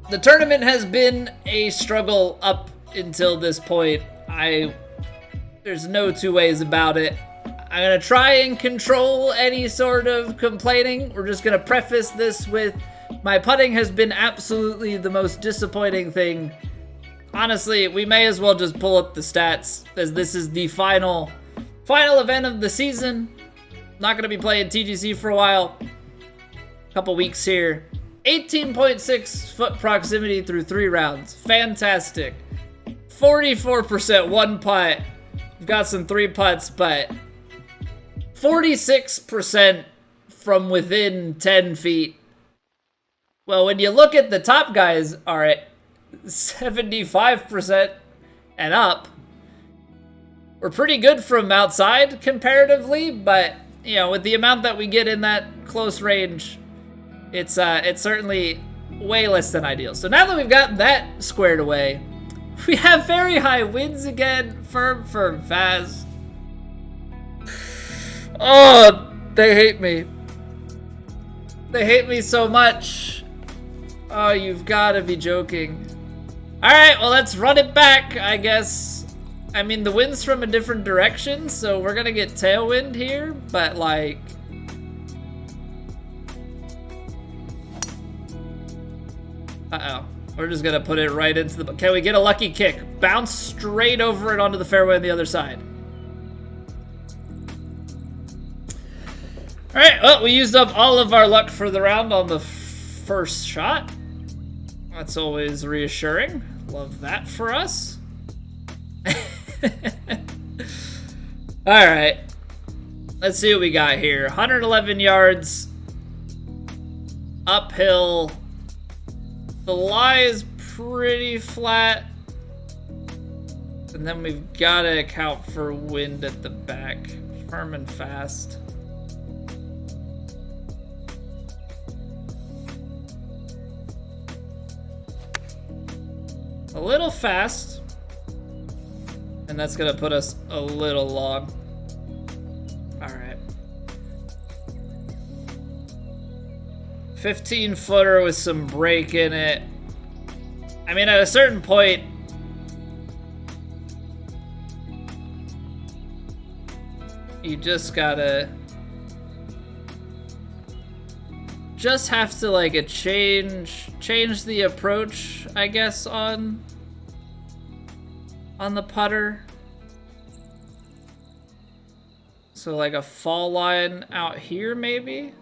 The tournament has been a struggle up until this point. There's no two ways about it. I'm gonna try and control any sort of complaining. We're just gonna preface this with my putting has been absolutely the most disappointing thing. Honestly, we may as well just pull up the stats, as this is the final event of the season. Not gonna be playing TGC for a while. Couple weeks here. 18.6 foot proximity through 3 rounds. Fantastic. 44% one putt. We've got some 3 putts, but 46% from within 10 feet. Well, when you look at the top guys are at 75% and up. We're pretty good from outside comparatively, but you know, with the amount that we get in that close range, it's certainly way less than ideal. So now that we've gotten that squared away, we have very high winds again. Firm, fast. Oh, they hate me. They hate me so much. Oh, you've got to be joking. All right, well, let's run it back, I guess. I mean, the wind's from a different direction, so we're going to get tailwind here, but like... Uh-oh. We're just going to put it right into the... Can we get a lucky kick? Bounce straight over it onto the fairway on the other side. All right, well, we used up all of our luck for the round on the first shot. That's always reassuring. Love that for us. All right. Let's see what we got here. 111 yards. Uphill. The lie is pretty flat. And then we've got to account for wind at the back. Firm and fast. A little fast. And that's gonna put us a little long. Alright. 15-footer with some break in it. I mean, at a certain point, you just gotta... just have to like change the approach, I guess, on the putter. So like a fall line out here maybe.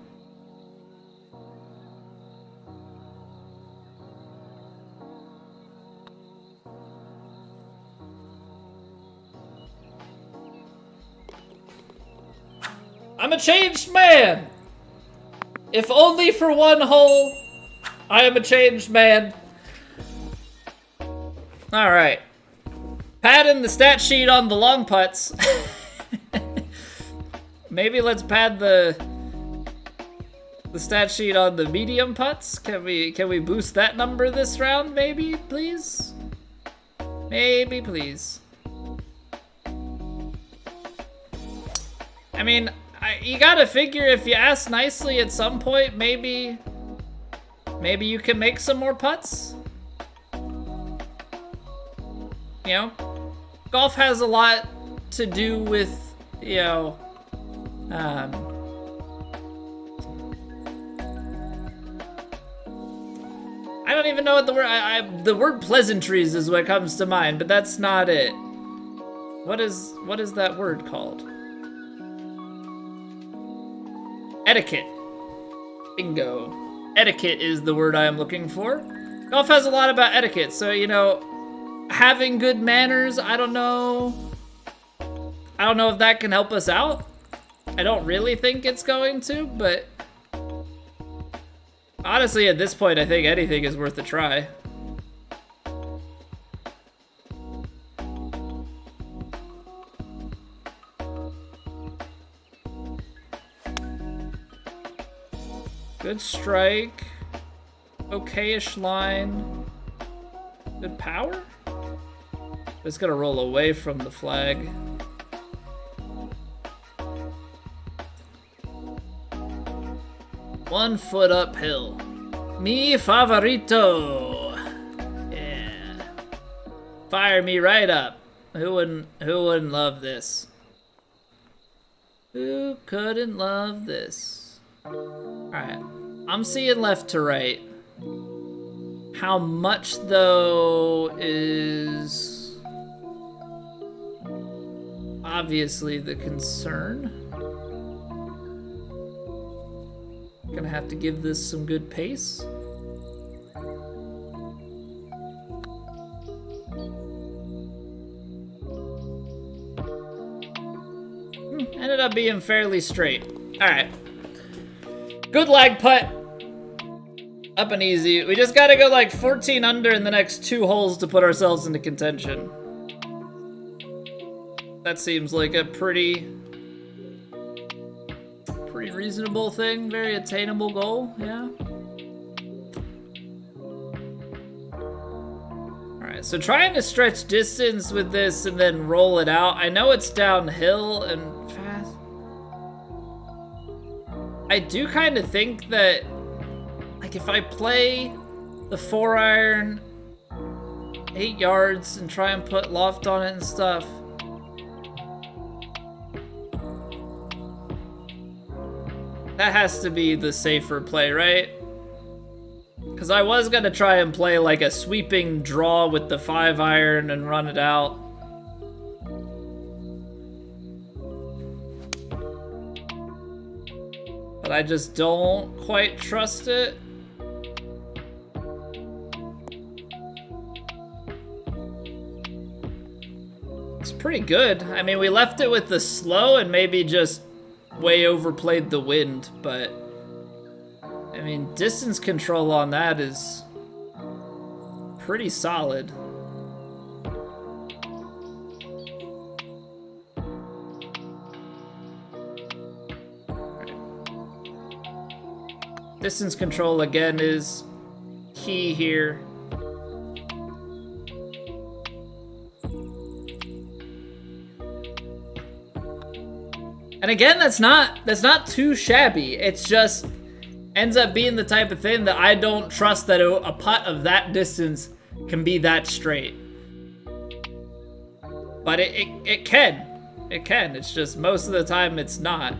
I'm a changed man. If only for one hole, I am a changed man. All right. Padding the stat sheet on the long putts. Maybe let's pad the stat sheet on the medium putts. Can we boost that number this round? Maybe, please. Maybe, please. I mean, you gotta figure if you ask nicely at some point, maybe you can make some more putts. You know, golf has a lot to do with, you know, I don't even know what the word, the word pleasantries is what comes to mind, but that's not it. What is that word called? Etiquette. Bingo. Etiquette is the word I am looking for. Golf has a lot about etiquette, so, you know, having good manners, I don't know if that can help us out. I don't really think it's going to, but honestly, at this point, I think anything is worth a try. Good strike. Okay-ish line. Good power? It's gonna roll away from the flag. One foot uphill. Mi favorito. Fire me right up. Who wouldn't love this? Who couldn't love this? Alright. I'm seeing left to right. How much, though, is obviously the concern. Gonna have to give this some good pace. Ended up being fairly straight. Alright. Good lag putt. Up and easy. We just gotta go like 14 under in the next 2 holes to put ourselves into contention. That seems like a pretty reasonable thing. Very attainable goal, yeah. Alright, so trying to stretch distance with this and then roll it out. I know it's downhill and fast. I do kind of think that, like, if I play the 4-iron 8 yards and try and put loft on it and stuff, that has to be the safer play, right? Because I was gonna try and play like a sweeping draw with the 5-iron and run it out. But I just don't quite trust it. It's pretty good. I mean, we left it with the slow and maybe just way overplayed the wind, but I mean, distance control on that is pretty solid. Distance control again is key here. And again, that's not too shabby. It's just ends up being the type of thing that I don't trust that a putt of that distance can be that straight. But it can. It can. It's just most of the time it's not.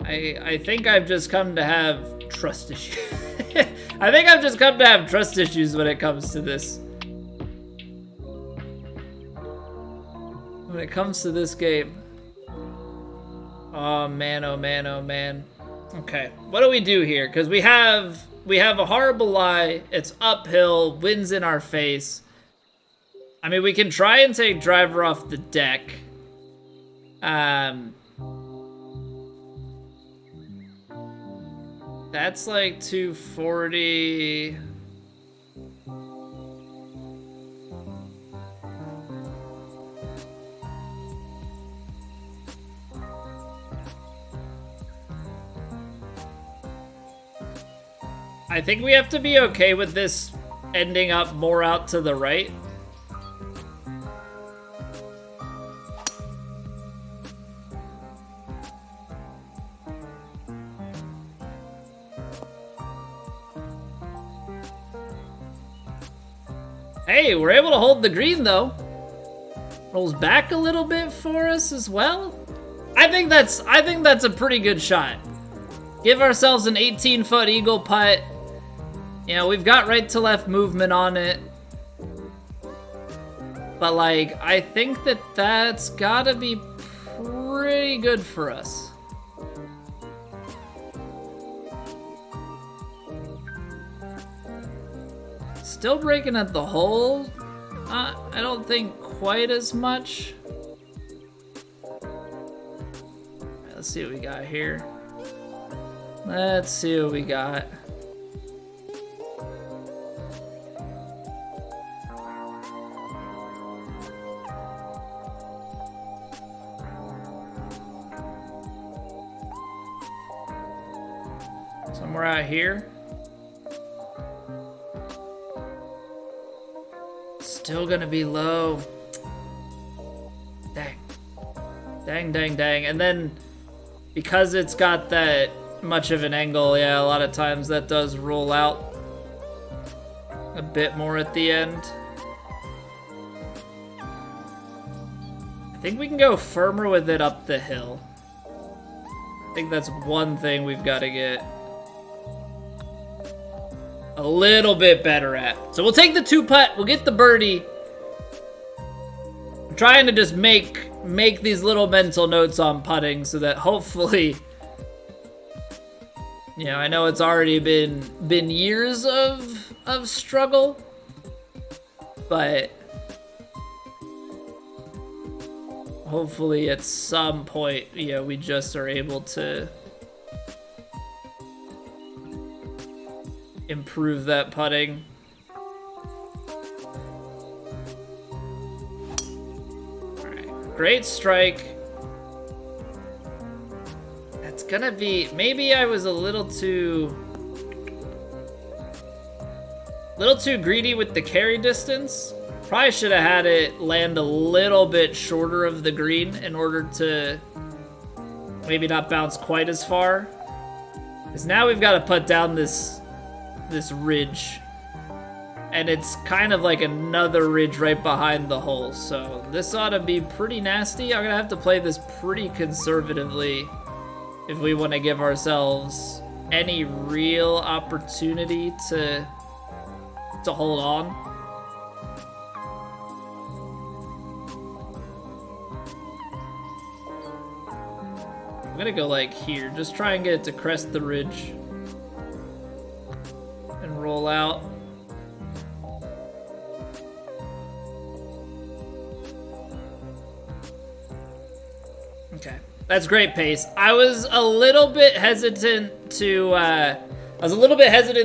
I think I've just come to have trust issues. I think I've just come to have trust issues when it comes to this. When it comes to this game. Oh man, oh man, oh man. Okay, what do we do here? Because we have a horrible lie. It's uphill, wind's in our face. I mean, we can try and take driver off the deck. That's like 240. I think we have to be okay with this ending up more out to the right. Hey, we're able to hold the green though. Rolls back a little bit for us as well. I think that's a pretty good shot. Give ourselves an 18-foot eagle putt. You know, we've got right to left movement on it. But like, I think that's gotta be pretty good for us. Still breaking at the hole. I don't think quite as much. Right, let's see what we got here. Let's see what we got. Somewhere out here. Still gonna be low. Dang. Dang, dang, dang. And then because it's got that much of an angle, yeah, a lot of times that does roll out. a bit more at the end. I think we can go firmer with it up the hill. I think that's one thing we've got to get a little bit better at. So we'll take the 2-putt, we'll get the birdie. I'm trying to just make these little mental notes on putting so that hopefully, you know, I know it's already been years of struggle, but hopefully at some point, you know, we just are able to improve that putting. All right, great strike. That's gonna be, maybe I was a little too greedy with the carry distance. Probably should have had it land a little bit shorter of the green in order to maybe not bounce quite as far. Because now we've got to put down this ridge. And it's kind of like another ridge right behind the hole. So this ought to be pretty nasty. I'm going to have to play this pretty conservatively if we want to give ourselves any real opportunity to hold on. I'm gonna go like here, just try and get it to crest the ridge and roll out. Okay, that's great pace. I was a little bit hesitant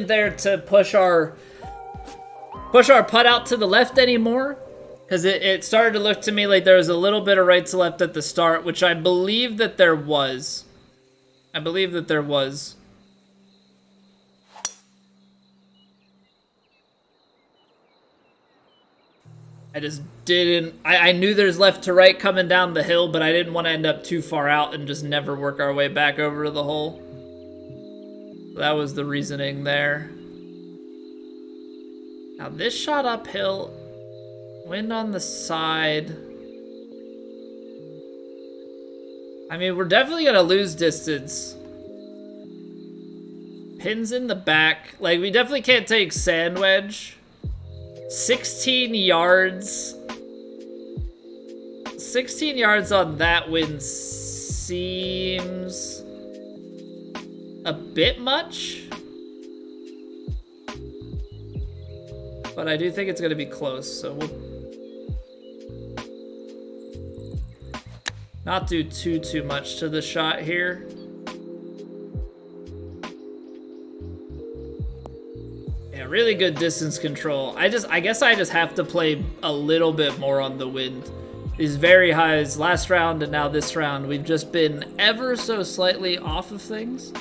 there to push our putt out to the left anymore. Because it started to look to me like there was a little bit of right to left at the start, which I believe that there was. I just didn't... I knew there's left to right coming down the hill, but I didn't want to end up too far out and just never work our way back over to the hole. That was the reasoning there. Now this shot uphill... Wind on the side. I mean, we're definitely gonna lose distance. Pins in the back. Like, we definitely can't take sand wedge. 16 yards. 16 yards on that wind seems a bit much. But I do think it's gonna be close, so we'll not do too much to the shot here. Yeah, really good distance control. I guess I just have to play a little bit more on the wind. These very highs last round and now this round, we've just been ever so slightly off of things.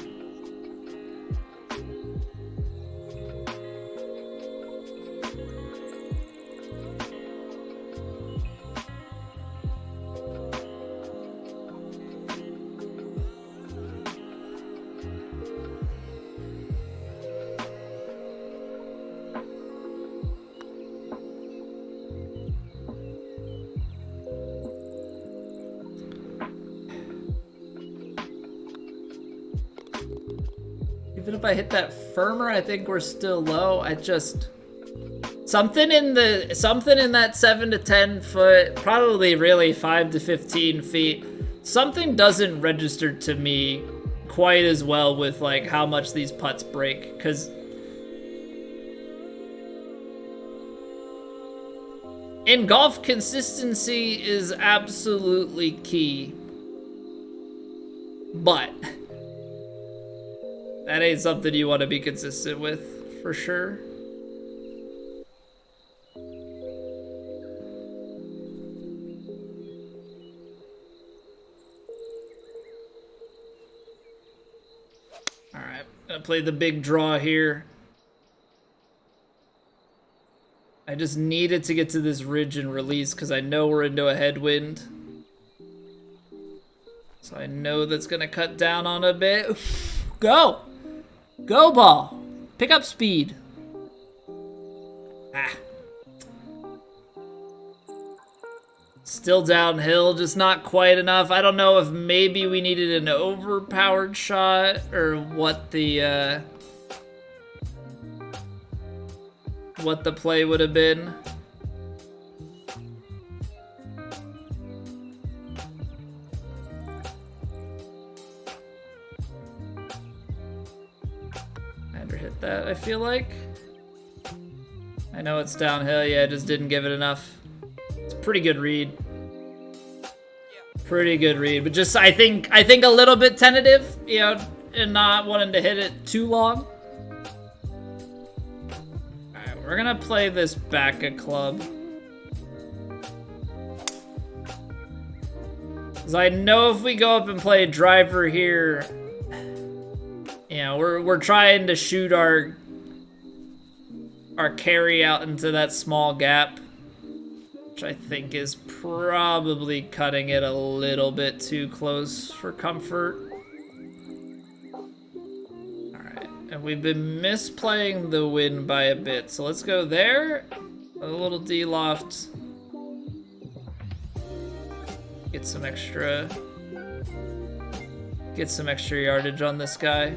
Even if I hit that firmer, I think we're still low. Something in that 7 to 10 foot, probably really 5 to 15 feet. Something doesn't register to me quite as well with like how much these putts break, because in golf, consistency is absolutely key. But that ain't something you want to be consistent with, for sure. All right, gonna play the big draw here. I just needed to get to this ridge and release because I know we're into a headwind. So I know that's gonna cut down on a bit. Go! Go, ball. Pick up speed. Ah. Still downhill, just not quite enough. I don't know if maybe we needed an overpowered shot or what the play would have been. Hit that, I feel like. I know it's downhill, yeah, I just didn't give it enough. It's a pretty good read. Pretty good read, but just I think a little bit tentative, you know, and not wanting to hit it too long. Alright, we're gonna play this back a club. Cause I know if we go up and play driver here, you know, we're trying to shoot our carry out into that small gap, which I think is probably cutting it a little bit too close for comfort. All right, and we've been misplaying the wind by a bit, so let's go there, a little D-loft, get some extra yardage on this guy.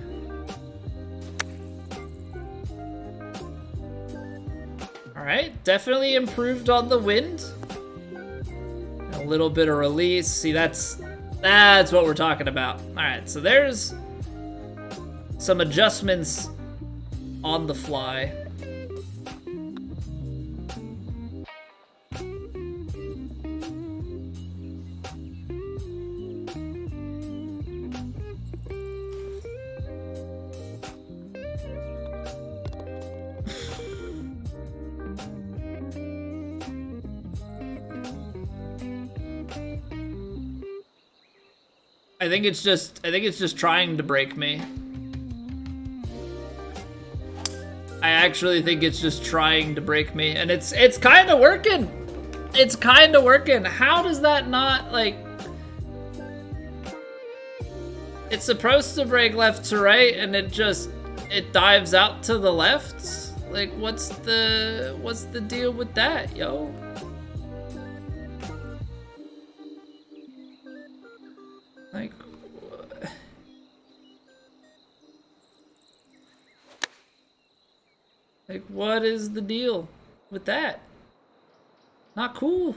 All right, definitely improved on the wind. A little bit of release. See, that's what we're talking about. All right, so there's some adjustments on the fly. I think it's just trying to break me. I actually think it's just trying to break me, and it's kind of working. It's kind of working. How does that not, like, it's supposed to break left to right, and it dives out to the left? Like, what's the deal with that, yo? Like, what is the deal with that? Not cool.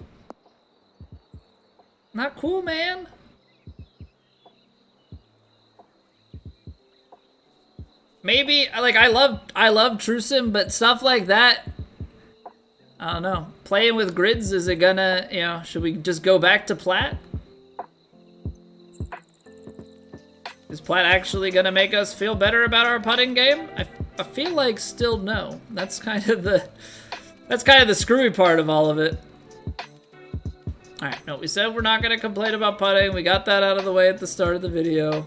Not cool, man. Maybe, like, I love True Sim, but stuff like that, I don't know. Playing with grids, is it gonna, you know, should we just go back to Plat? Is Plat actually gonna make us feel better about our putting game? I feel like still no. That's kind of the screwy part of all of it. All right, no, we said we're not gonna complain about putting. We got that out of the way at the start of the video.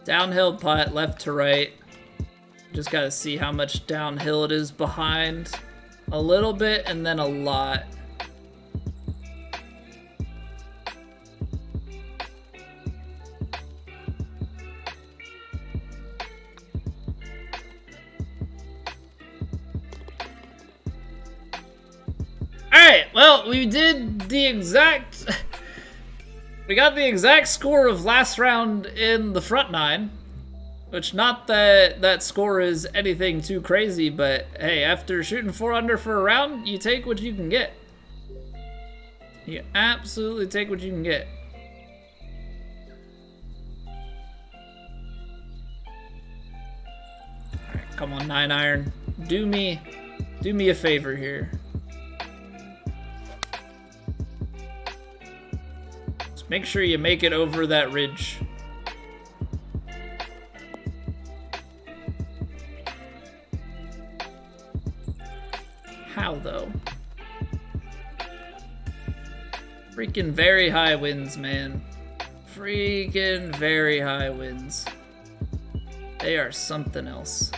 Downhill putt, left to right. Just gotta see how much downhill it is behind. A little bit and then a lot. Alright, well, we did the exact... we got the exact score of last round in the front nine. Which, not that that score is anything too crazy, but hey, after shooting 4 under for a round, you take what you can get. You absolutely take what you can get. Alright, come on, 9-iron. Do me a favor here. Make sure you make it over that ridge. How, though? Freaking very high winds, man. Freaking very high winds. They are something else.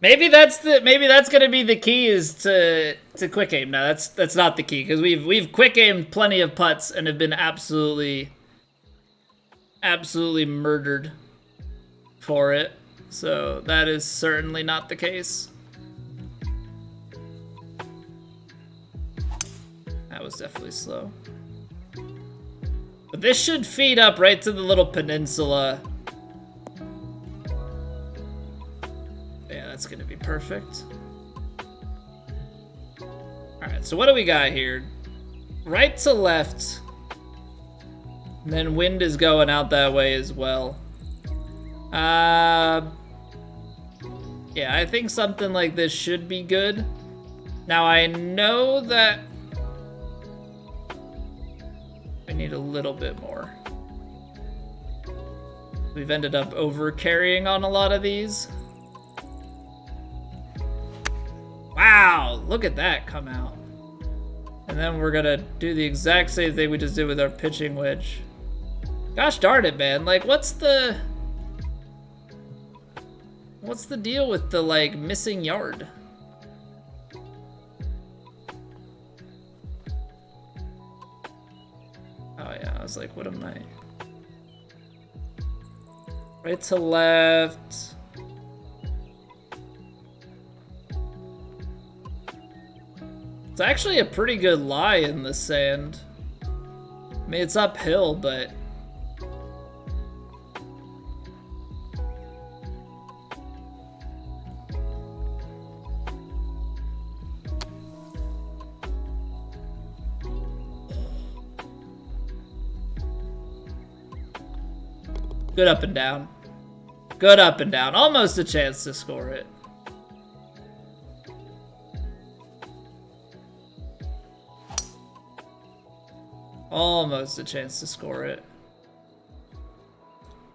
Maybe that's gonna be the key, is to quick aim. No, that's not the key, because we've quick aimed plenty of putts and have been absolutely murdered for it. So that is certainly not the case. That was definitely slow. But this should feed up right to the little peninsula. Yeah, that's gonna be perfect. Alright, so what do we got here? Right to left. And then wind is going out that way as well. Yeah, I think something like this should be good. Now I know that I need a little bit more. We've ended up over carrying on a lot of these. Wow, look at that come out. And then we're gonna do the exact same thing we just did with our pitching wedge. Gosh darn it, man. Like, what's the deal with the, like, missing yard? Oh yeah, I was like, what am I? Right to left. It's actually a pretty good lie in the sand. I mean, it's uphill, but good up and down. Good up and down. Almost a chance to score it. Almost a chance to score it.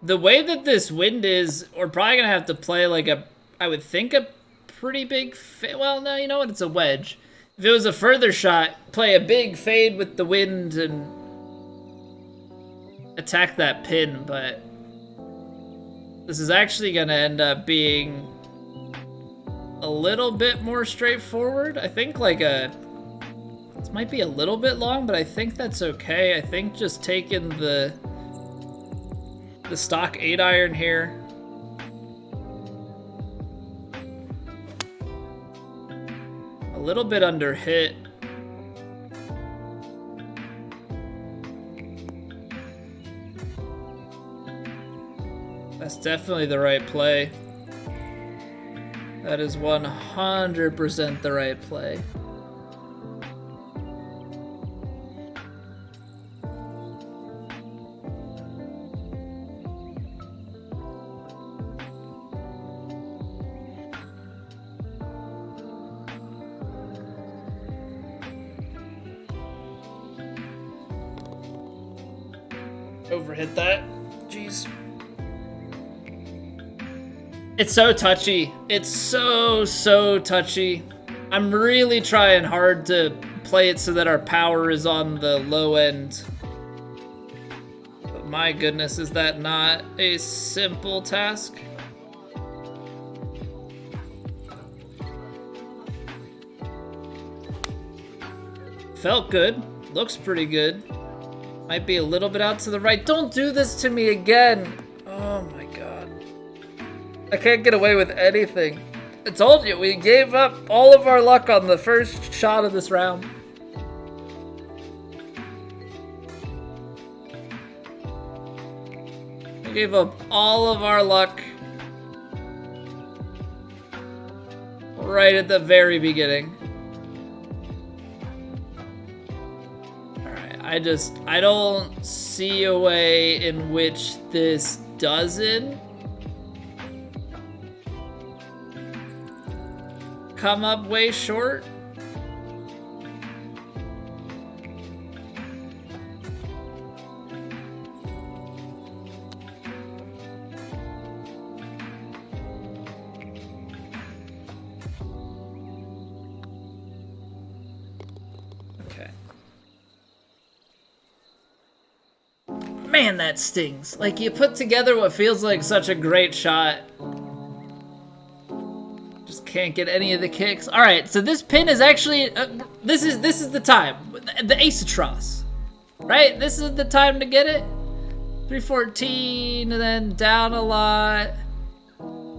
The way that this wind is, we're probably going to have to play like a, I would think a pretty big, well, no, you know what? It's a wedge. If it was a further shot, play a big fade with the wind and attack that pin, but this is actually going to end up being a little bit more straightforward. I think like a, this might be a little bit long, but I think that's okay. I think just taking the stock 8-iron here. A little bit under hit. That's definitely the right play. That is 100% the right play. Overhit that. Jeez. It's so touchy. It's so touchy. I'm really trying hard to play it so that our power is on the low end. But my goodness, is that not a simple task? Felt good. Looks pretty good. Might be a little bit out to the right. Don't do this to me again. Oh my god. I can't get away with anything. I told you, we gave up all of our luck on the first shot of this round. We gave up all of our luck right at the very beginning. I don't see a way in which this doesn't come up way short. Man, that stings. Like, you put together what feels like such a great shot. Just can't get any of the kicks. All right, so this pin is actually, this is the time. The ace of truss, right? This is the time to get it. 314, and then down a lot.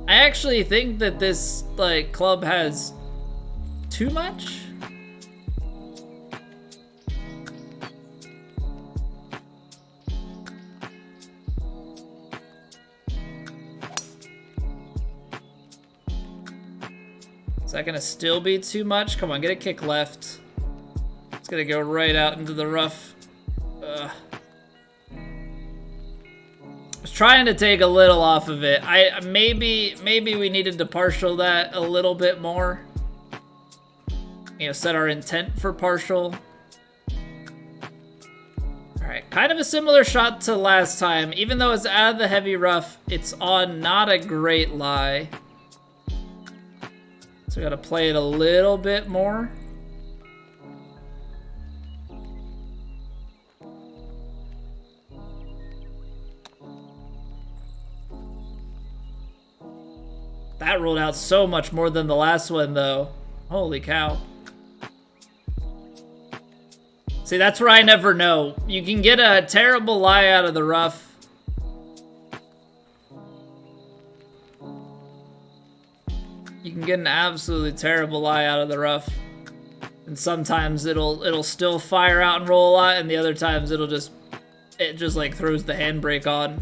I actually think that this like club has too much. Is that gonna still be too much? Come on, get a kick left. It's gonna go right out into the rough. I was trying to take a little off of it. Maybe we needed to partial that a little bit more. You know, set our intent for partial. All right, kind of a similar shot to last time. Even though it's out of the heavy rough, it's on not a great lie. So we gotta play it a little bit more. That rolled out so much more than the last one, though. Holy cow. See, that's where I never know. You can get a terrible lie out of the rough. You can get an absolutely terrible lie out of the rough. And sometimes it'll still fire out and roll a lot, and the other times it just like throws the handbrake on.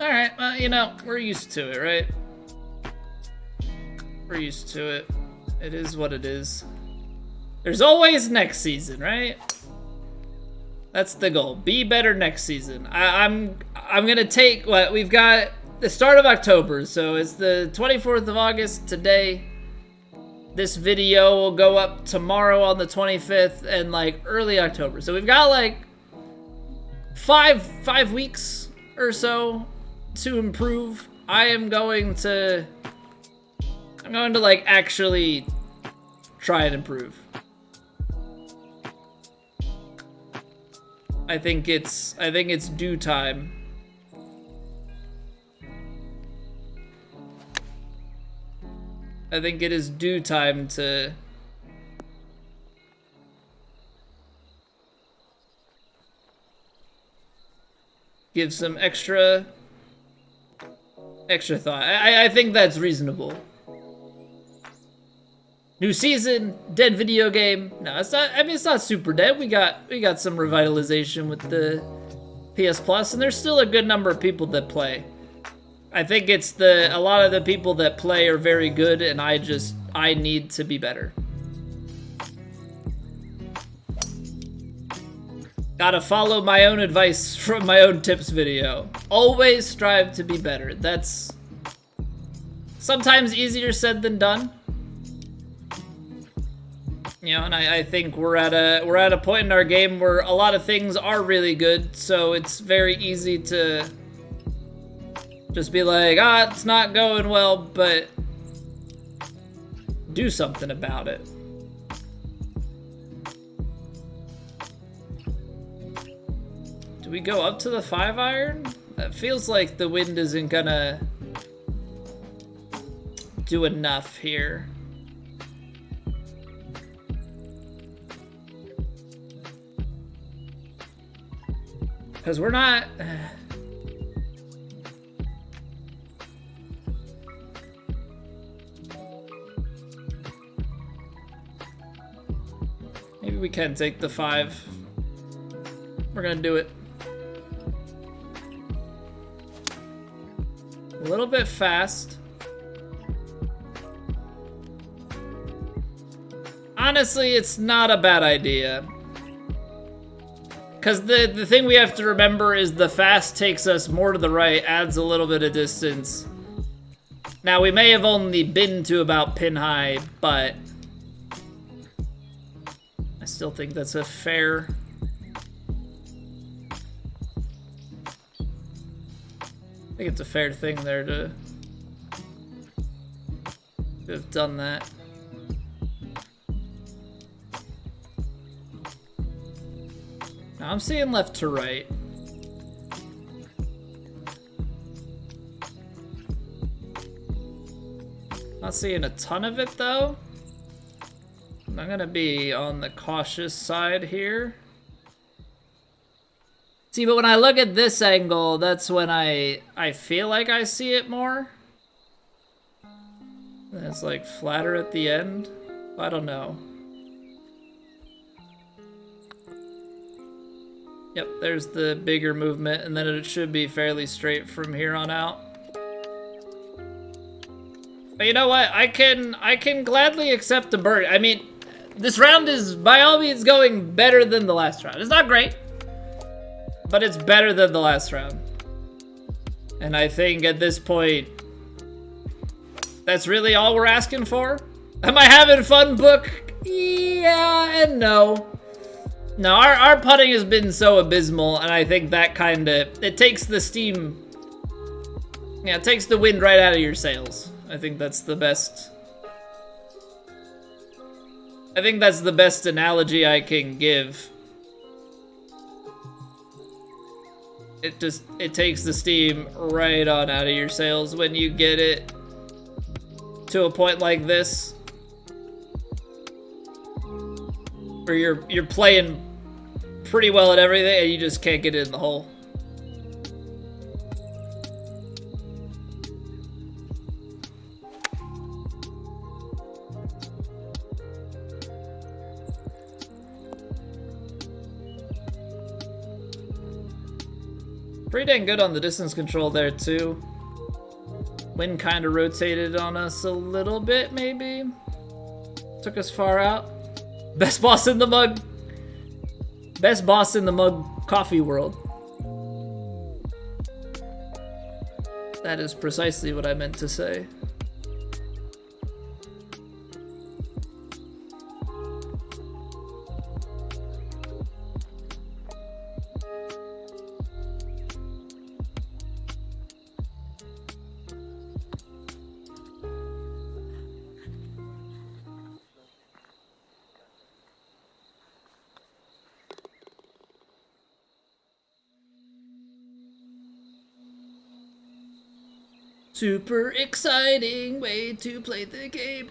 Alright, well, you know, we're used to it, right? We're used to it. It is what it is. There's always next season, right? That's the goal. Be better next season. I'm gonna take what we've got the start of October, so it's the 24th of August today. This video will go up tomorrow on the 25th and like early October. So we've got like five weeks or so to improve. I'm going to like actually try and improve. I think it's due time. I think it is due time to give some extra thought. I think that's reasonable. New season, dead video game. No, it's not. I mean, it's not super dead. We got some revitalization with the PS Plus, and there's still a good number of people that play. I think it's a lot of the people that play are very good, and I need to be better. Gotta follow my own advice from my own tips video. Always strive to be better. That's sometimes easier said than done. You know, and I think we're at a point in our game where a lot of things are really good, so it's very easy to just be like, it's not going well, but do something about it. Do we go up to the 5-iron? That feels like the wind isn't gonna do enough here. Because we're not... Maybe we can take the 5. We're gonna do it. A little bit fast. Honestly, it's not a bad idea. Because the thing we have to remember is the fast takes us more to the right, adds a little bit of distance. Now, we may have only been to about pin high, but I still think that's a fair... I think it's a fair thing there to Should have done that. Now I'm seeing left to right. Not seeing a ton of it though. I'm gonna be on the cautious side here. See, but when I look at this angle, that's when I feel like I see it more. And it's like flatter at the end. I don't know. Yep, there's the bigger movement, and then it should be fairly straight from here on out. But you know what? I can gladly accept the bird. I mean, this round is by all means going better than the last round. It's not great, but it's better than the last round. And I think at this point, that's really all we're asking for. Am I having fun, Book? Yeah and no. No, our putting has been so abysmal, and I think that kind of, it takes the steam, yeah, it takes the wind right out of your sails. I think that's the best. I think that's the best analogy I can give. It takes the steam right on out of your sails when you get it to a point like this, where you're playing pretty well at everything and you just can't get it in the hole. Pretty dang good on the distance control there too. Wind kind of rotated on us a little bit, maybe. Took us far out. Best boss in the mug. Best boss in the mug coffee world. That is precisely what I meant to say. Super exciting way to play the game.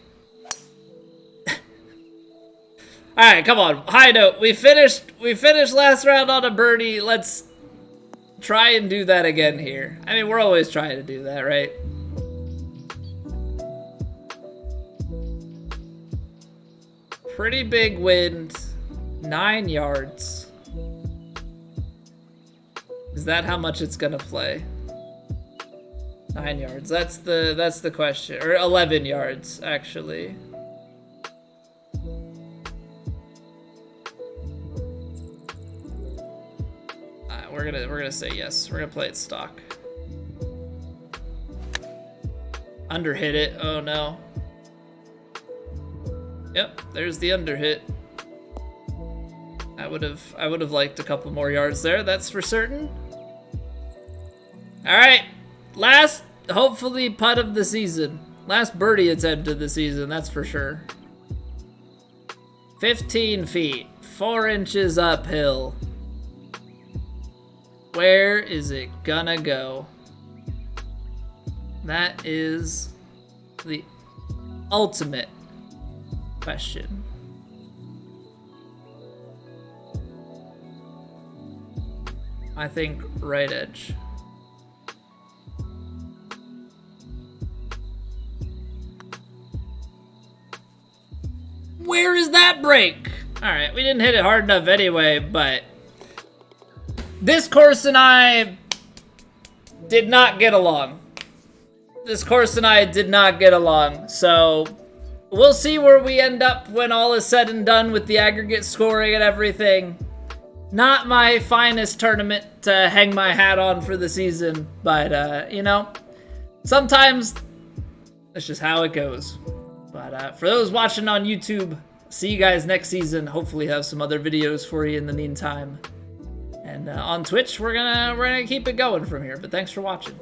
Alright, come on. High note. We finished last round on a birdie. Let's try and do that again here. I mean, we're always trying to do that, right? Pretty big wind. 9 yards. Is that how much it's gonna play? 9 yards. That's the question. Or 11 yards, actually. We're gonna say yes. We're gonna play it stock. Underhit it. Oh no. Yep, there's the underhit. I would have liked a couple more yards there, that's for certain. Alright. Last, hopefully, putt of the season. Last birdie attempt of the season, that's for sure. 15 feet, 4 inches uphill. Where is it gonna go? That is the ultimate question. I think right edge. Where is that break? All right, we didn't hit it hard enough anyway, but this course and I did not get along. So we'll see where we end up when all is said and done with the aggregate scoring and everything. Not my finest tournament to hang my hat on for the season, but you know, sometimes that's just how it goes. But for those watching on YouTube, see you guys next season. Hopefully have some other videos for you in the meantime. And on Twitch, we're gonna keep it going from here. But thanks for watching.